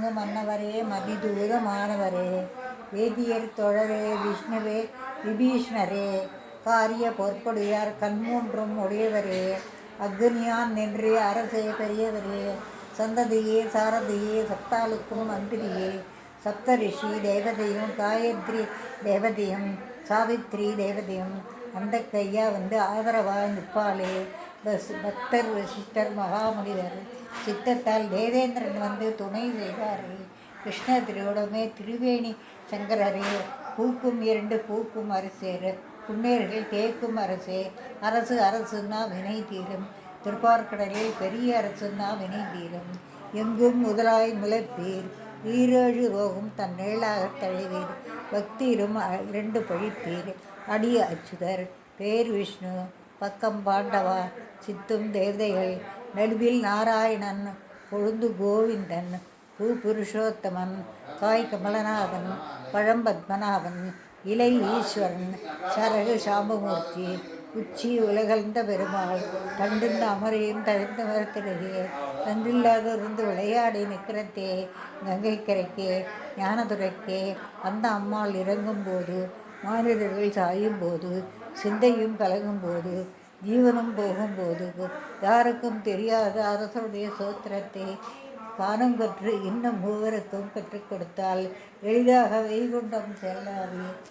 வணங்கு மன்னவரே மதிதூத மாணவரே வேதியர் தொழரே விஷ்ணுவே விபீஷ்ணரே காரிய பொற்பொடியார் கண்மூன்றும் உடையவரே அக்னியான் நின்றே அரசே பெரியவரே சந்ததியே சாரதியே சப்தாளுக்கும் மந்திரியே சப்தரிஷி தேவதையும் காயத்ரி தேவதையும் சாவித்ரி தேவதையும் அந்த கையா வந்து ஆதரவாக நிற்பாளே. பக்தர் வசிஷ்டர் மகாமுனிவர் சித்தத்தால் தேவேந்திரன் வந்து துணை செய்தாரே. கிருஷ்ண திருவுடமே திருவேணி சங்கரரே பூக்கும் 2 பூக்கும் அரசேர் புண்ணேர்கள் தேக்கும் அரசே. அரசு அரசுன்னா வினை தீரும் திருப்பார்கடலில் பெரிய அரசுன்னா வினை தீரும். எங்கும் முதலாய் முளைப்பீர் ஈரேழு ரோகும் தன்னேளாகத் தழுவீர் பக்தியிலும் 2 பழிப்பீர் அடி அச்சுதர் பேர் விஷ்ணு பக்கம் பாண்டவா சித்தும் தேவதைகள் நடுவில் நாராயணன் கொழுந்து கோவிந்தன் பூ புருஷோத்தமன் காய் கமலநாதன் பழம்பத்மநாபன் இலை ஈஸ்வரன் சரகு சாம்பமூர்த்தி உச்சி உலகழ்ந்த பெருமாள் தண்டிருந்த அமரையும் தழுந்த மரத்திலேயே தண்டில்லாதிருந்து விளையாடி நிற்கிறத்தே கங்கை கரைக்கே ஞானதுரைக்கே அந்த அம்மாள் இறங்கும்போது மானிடர்கள் சாயும்போது சிந்தையும் கலங்கும்போது ஜீவனும் போகும்போது யாருக்கும் தெரியாத அரசருடைய சோத்திரத்தை காணும் கற்று இன்னும் மூவருக்கும் கற்றுக் கொடுத்தால் எளிதாக வைகுண்டம் செல்லாது.